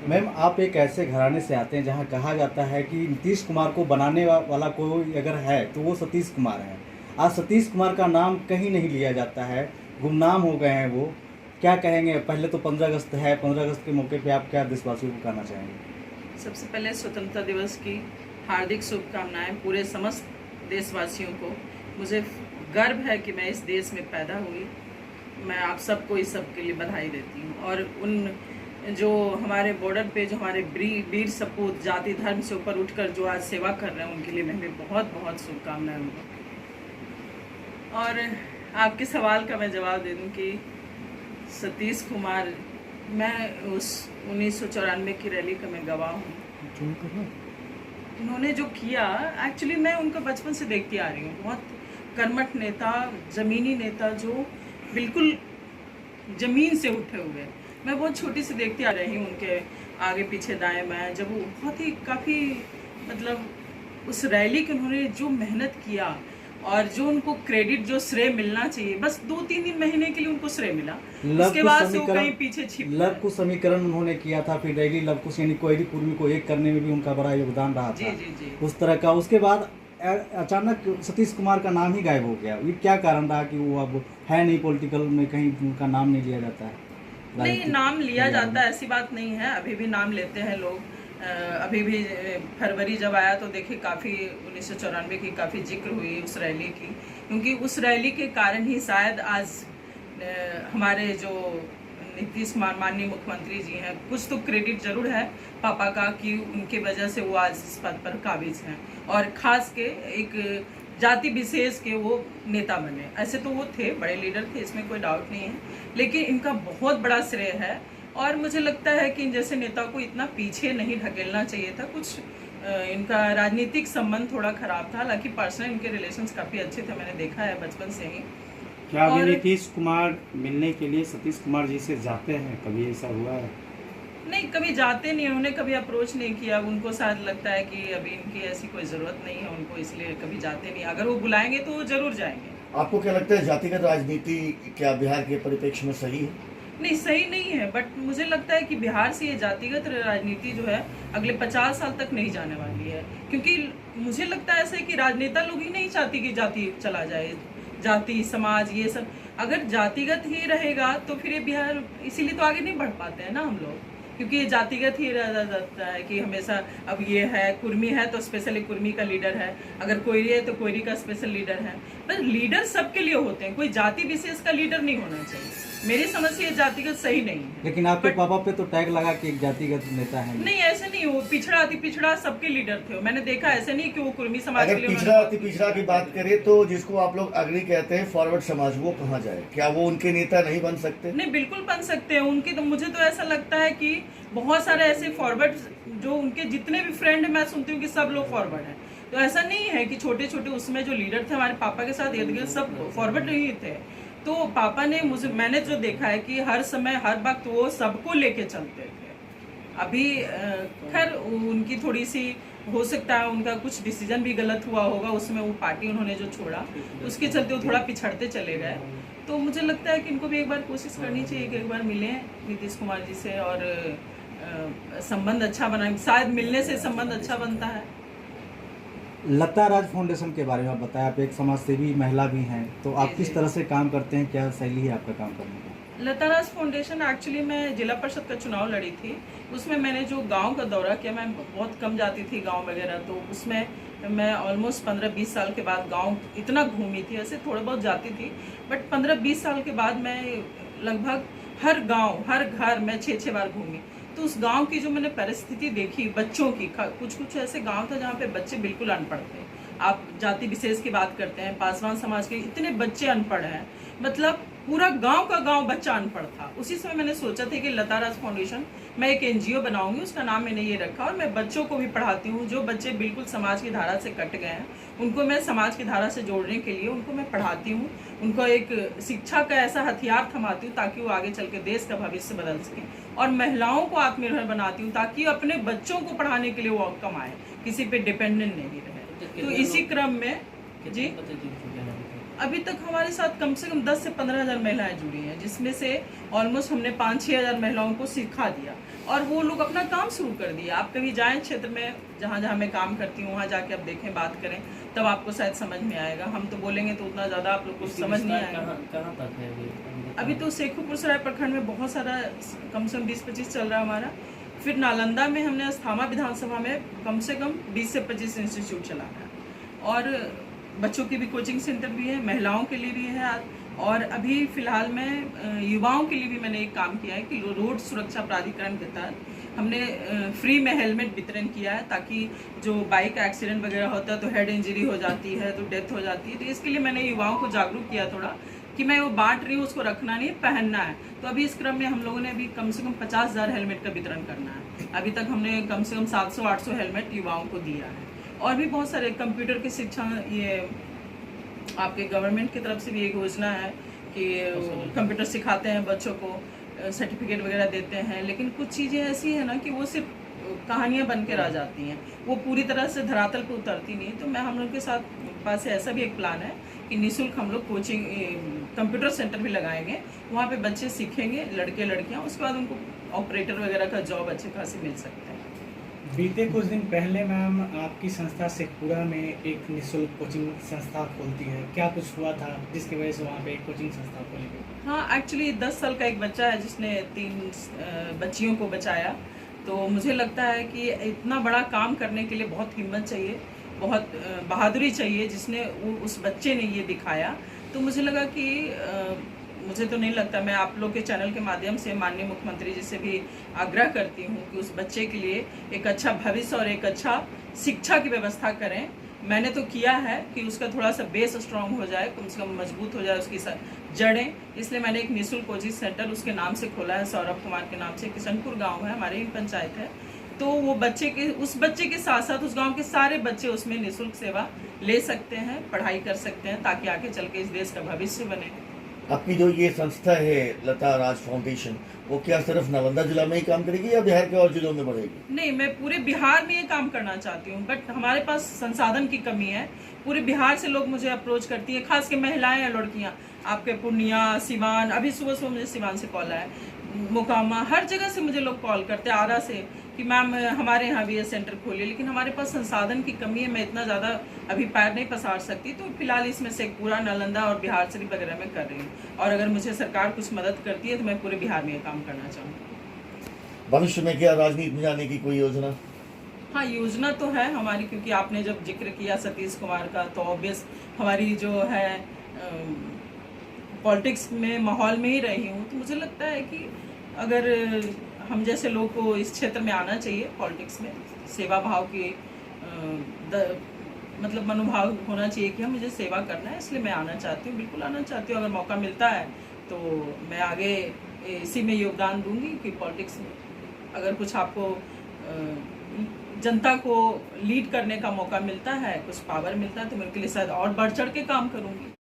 Ma'am, आप एक ऐसे घराने से आते हैं जहां कहा जाता है कि नीतीश कुमार को बनाने वाला कोई अगर है तो वो सतीश कुमार है। आज सतीश कुमार का नाम कहीं नहीं लिया जाता है, गुमनाम हो गए हैं वो। क्या कहेंगे? पहले तो 15 अगस्त है, 15 अगस्त के मौके पे आप क्या देशवासियों को कहना चाहेंगे? सबसे पहले स्वतंत्रता दिवस की हार्दिक शुभकामनाएं पूरे समस्त देशवासियों को। मुझे गर्व है कि मैं इस देश में पैदा हुई। मैं आप सबको इस सब के लिए बधाई देती हूँ। और उन जो हमारे बॉर्डर पे जो हमारे वीर सपूत जाति धर्म से ऊपर उठकर जो आज सेवा कर रहे हैं उनके लिए मैं बहुत बहुत शुभकामनाएं उनको। और आपके सवाल का मैं जवाब दे दूँ कि सतीश कुमार, मैं उस 1994 की रैली का मैं गवाह हूँ। उन्होंने जो किया, एक्चुअली मैं उनका बचपन से देखती आ रही हूँ। बहुत कर्मठ नेता, ज़मीनी नेता जो बिल्कुल ज़मीन से उठे हुए। मैं बहुत छोटी से देखती आ रही हूँ उनके आगे पीछे दाएं बाएं। जब वो बहुत ही काफ़ी मतलब उस रैली के उन्होंने जो मेहनत किया और जो उनको क्रेडिट जो श्रेय मिलना चाहिए, बस 2-3 महीने के लिए उनको श्रेय मिला। उसके बाद से वो कहीं पीछे छिप गए। लव कुश समीकरण उन्होंने किया था, फिर रैली लव कुश यानी कोयली कुर्मी को एक करने में भी उनका बड़ा योगदान रहा था। जी जी जी। उस तरह का। उसके बाद अचानक सतीश कुमार का नाम ही गायब हो गया। ये क्या कारण रहा कि वो अब है नहीं पॉलिटिकल में, कहीं उनका नाम नहीं लिया जाता है? नहीं, नाम लिया जाता है, ऐसी बात नहीं है। अभी भी नाम लेते हैं लोग। अभी भी फरवरी जब आया तो देखिए काफ़ी 1994 की काफ़ी जिक्र हुई उस रैली की, क्योंकि उस रैली के कारण ही शायद आज हमारे जो नीतीश कुमार माननीय मुख्यमंत्री जी हैं, कुछ तो क्रेडिट जरूर है पापा का कि उनके वजह से वो आज इस पद पर काबिज हैं और ख़ास के एक जाति विशेष के वो नेता बने। ऐसे तो वो थे, बड़े लीडर थे, इसमें कोई डाउट नहीं है, लेकिन इनका बहुत बड़ा श्रेय है। और मुझे लगता है कि इन जैसे नेता को इतना पीछे नहीं ढकेलना चाहिए था। कुछ इनका राजनीतिक संबंध थोड़ा खराब था, हालांकि पर्सनल इनके रिलेशंस काफ़ी अच्छे थे, मैंने देखा है बचपन से ही। क्या अभी नीतीश कुमार मिलने के लिए सतीश कुमार जी से जाते हैं? कभी ऐसा हुआ है? नहीं, कभी जाते नहीं, उन्होंने कभी अप्रोच नहीं किया। उनको शायद लगता है कि अभी इनकी ऐसी कोई ज़रूरत नहीं है उनको, इसलिए कभी जाते नहीं। अगर वो बुलाएंगे तो वो ज़रूर जाएंगे। आपको क्या लगता है जातिगत राजनीति क्या बिहार के परिप्रेक्ष्य में सही है? नहीं, सही नहीं है, बट मुझे लगता है कि बिहार से ये जातिगत राजनीति जो है अगले 50 साल तक नहीं जाने वाली है। क्योंकि मुझे लगता है ऐसा है कि राजनेता लोग ही नहीं चाहती कि जाति चला जाए, जाति समाज ये सब अगर जातिगत ही रहेगा तो फिर ये बिहार इसीलिए तो आगे नहीं बढ़ पाते हैं ना हम लोग, क्योंकि ये जातिगत ही रह जाता है कि हमेशा अब ये है कुर्मी है तो स्पेशली कुर्मी का लीडर है, अगर कोयरी है तो कोयरी का स्पेशल लीडर है। बस लीडर सबके लिए होते हैं, कोई जाति विशेष का लीडर नहीं होना चाहिए। मेरी समझ से ये जातिगत सही नहीं है। लेकिन आपके पापा पे तो टैग लगा कि एक जातिगत नेता है। नहीं, ऐसे नहीं हो, पिछड़ा अति पिछड़ा सबके लीडर थे। मैंने देखा ऐसे नहीं कि वो कुर्मी समाज के अगर लिए पिछड़ा अति पिछड़ा की बात करें तो जिसको आप लोग अग्नि कहते हैं, फॉरवर्ड समाज, वो कहाँ जाए? क्या वो उनके नेता नहीं बन सकते? नहीं, बिल्कुल बन सकते हैं उनके। तो मुझे तो ऐसा लगता है कि बहुत सारे ऐसे फॉरवर्ड जो उनके जितने भी फ्रेंड मैं सुनती हूँ कि सब लोग फॉरवर्ड हैं। तो ऐसा नहीं है कि छोटे छोटे उसमें जो लीडर थे हमारे पापा के साथ इर्द गिर्द सब फॉरवर्ड नहीं थे। तो पापा ने मैंने जो देखा है कि हर समय हर वक्त वो सबको लेके चलते थे। अभी खैर उनकी थोड़ी सी हो सकता है उनका कुछ डिसीजन भी गलत हुआ होगा उसमें, वो पार्टी उन्होंने जो छोड़ा उसके चलते वो थोड़ा पिछड़ते चले गए। तो मुझे लगता है कि इनको भी एक बार कोशिश करनी चाहिए कि एक बार मिलें नीतीश कुमार जी से और संबंध अच्छा बनाएं। शायद मिलने से संबंध अच्छा बनता है। लता राज फाउंडेशन के बारे में आप बताएं। आप एक समाजसेवी महिला भी हैं, तो आप किस तरह से काम करते हैं? क्या शैली है आपका काम करने का? लता राज फाउंडेशन एक्चुअली मैं जिला परिषद का चुनाव लड़ी थी, उसमें मैंने जो गांव का दौरा किया, मैं बहुत कम जाती थी गांव वगैरह, तो उसमें मैं ऑलमोस्ट 15-20 साल के बाद गांव इतना घूमी थी। ऐसे थोड़ा बहुत जाती थी, बट 15-20 साल के बाद मैं लगभग हर गांव हर घर में 6-6 बार घूमी। तो उस गांव की जो मैंने परिस्थिति देखी बच्चों की, कुछ ऐसे गांव था जहाँ पे बच्चे बिल्कुल अनपढ़ थे। आप जाति विशेष की बात करते हैं, पासवान समाज के इतने बच्चे अनपढ़ हैं, मतलब पूरा गांव का गांव बच्चा अनपढ़ था। उसी समय मैंने सोचा था कि लता राज फाउंडेशन मैं एक NGO बनाऊंगी, उसका नाम मैंने ये रखा और मैं बच्चों को भी पढ़ाती हूँ। जो बच्चे बिल्कुल समाज की धारा से कट गए हैं उनको मैं समाज की धारा से जोड़ने के लिए उनको मैं पढ़ाती हूँ, उनको एक शिक्षा का ऐसा हथियार थमाती हूँ ताकि वो आगे चल के देश का भविष्य बदल सकें। और महिलाओं को आत्मनिर्भर बनाती हूँ ताकि अपने बच्चों को पढ़ाने के लिए वो कमाएं, किसी पे डिपेंडेंट नहीं रहे। तो इसी क्रम में जी अभी तक हमारे साथ कम से कम 10 से 15 हज़ार महिलाएं जुड़ी हैं, जिसमें से ऑलमोस्ट हमने 5-6 हज़ार महिलाओं को सिखा दिया। और वो लोग अपना काम शुरू कर दिया। आप कभी जाएं क्षेत्र में जहाँ जहाँ मैं काम करती हूँ, वहाँ जाके आप देखें, बात करें, तब आपको शायद समझ में आएगा। हम तो बोलेंगे तो उतना ज़्यादा आप लोग को समझ नहीं आएगा। कहाँ तक है अभी तो शेखुपुर सराय प्रखंड में बहुत सारा, कम से कम 20-25 चल रहा है हमारा। फिर नालंदा में हमने अस्थामा विधानसभा में कम से कम 20 से 25 इंस्टीट्यूट चलाना है, और बच्चों की भी कोचिंग सेंटर भी है, महिलाओं के लिए भी है, और अभी फिलहाल में युवाओं के लिए भी मैंने एक काम किया है कि रोड सुरक्षा प्राधिकरण के तहत हमने फ्री में हेलमेट वितरण किया है, ताकि जो बाइक एक्सीडेंट वगैरह होता है तो हेड इंजरी हो जाती है, तो डेथ हो जाती है, तो इसके लिए मैंने युवाओं को जागरूक किया थोड़ा कि मैं वो बांट रही हूँ, उसको रखना नहीं है, पहनना है। तो अभी इस क्रम में हम लोगों ने अभी कम से कम 50,000 हेलमेट का वितरण करना है। अभी तक हमने कम से कम 700-800 हेलमेट युवाओं को दिया है। और भी बहुत सारे कंप्यूटर की शिक्षा, ये आपके गवर्नमेंट की तरफ से भी एक योजना है कि कंप्यूटर सिखाते हैं बच्चों को, सर्टिफिकेट वगैरह देते हैं, लेकिन कुछ चीज़ें ऐसी है ना कि वो सिर्फ कहानियाँ बन के रह जाती हैं, वो पूरी तरह से धरातल पर उतरती नहीं। तो मैं हम लोग के साथ पास ऐसा भी एक प्लान है कि निःशुल्क हम लोग कोचिंग कंप्यूटर सेंटर भी लगाएंगे, वहाँ पे बच्चे सीखेंगे, लड़के लड़कियाँ, उसके बाद उनको ऑपरेटर वगैरह का जॉब अच्छे खासे मिल सकते हैं। बीते कुछ दिन पहले मैम आपकी संस्था शेखपुरा में एक निःशुल्क कोचिंग संस्था खोलती है, क्या कुछ हुआ था जिसकी वजह से वहाँ पे एक कोचिंग संस्था खोली गई? हाँ, एक्चुअली 10 साल का एक बच्चा है जिसने 3 बच्चियों को बचाया। तो मुझे लगता है कि इतना बड़ा काम करने के लिए बहुत हिम्मत चाहिए, बहुत बहादुरी चाहिए, जिसने उस बच्चे ने ये दिखाया। तो मुझे लगा कि मुझे तो नहीं लगता, मैं आप लोग के चैनल के माध्यम से माननीय मुख्यमंत्री जी से भी आग्रह करती हूँ कि उस बच्चे के लिए एक अच्छा भविष्य और एक अच्छा शिक्षा की व्यवस्था करें। मैंने तो किया है कि उसका थोड़ा सा बेस स्ट्रांग हो जाए, कम से कम मजबूत हो जाए उसकी जड़ें, इसलिए मैंने एक निःशुल्क कोचिंग सेंटर उसके नाम से खोला है, सौरभ कुमार के नाम से। किशनपुर गाँव है, हमारे ही पंचायत है। तो वो उस बच्चे के साथ साथ उस गांव के सारे बच्चे उसमें निःशुल्क सेवा ले सकते हैं, पढ़ाई कर सकते हैं, ताकि आगे चल के इस देश का भविष्य बने। आपकी जो ये संस्था है लता राज फाउंडेशन, वो क्या सिर्फ नालंदा जिला में ही काम करेगी या बिहार के और जिलों में बढ़ेगी? नहीं, मैं पूरे बिहार में ये काम करना चाहती हूँ, बट हमारे पास संसाधन की कमी है। पूरे बिहार से लोग मुझे अप्रोच करती हैं, खास के महिलाएं या लड़कियाँ, आपके पूर्णिया, सिवान, अभी सुबह सुबह मुझे सिवान से कॉल आया, मोकामा, हर जगह से मुझे लोग कॉल करते हैं, आरा से, कि मैम हमारे यहाँ भी ये सेंटर खोलिए, लेकिन हमारे पास संसाधन की कमी है, मैं इतना ज़्यादा अभी पैर नहीं पसार सकती। तो फिलहाल इसमें शेखपुरा, नालंदा और बिहार शरीफ वगैरह में कर रही हूँ, और अगर मुझे सरकार कुछ मदद करती है तो मैं पूरे बिहार में ये काम करना चाहूँगी। भविष्य में क्या राजनीति में जाने की कोई योजना? हाँ, योजना तो है हमारी, क्योंकि आपने जब जिक्र किया सतीश कुमार का, तो ऑब्वियस हमारी जो है पॉलिटिक्स में माहौल में ही रही हूँ, तो मुझे लगता है कि अगर हम जैसे लोग को इस क्षेत्र में आना चाहिए, पॉलिटिक्स में सेवा भाव की मतलब मनोभाव होना चाहिए कि हम मुझे सेवा करना है, इसलिए मैं आना चाहती हूँ, बिल्कुल आना चाहती हूँ। अगर मौका मिलता है तो मैं आगे इसी में योगदान दूंगी कि पॉलिटिक्स में अगर कुछ आपको जनता को लीड करने का मौका मिलता है, कुछ पावर मिलता है, तो मैं उनके लिए शायद और बढ़ चढ़ के काम करूँगी।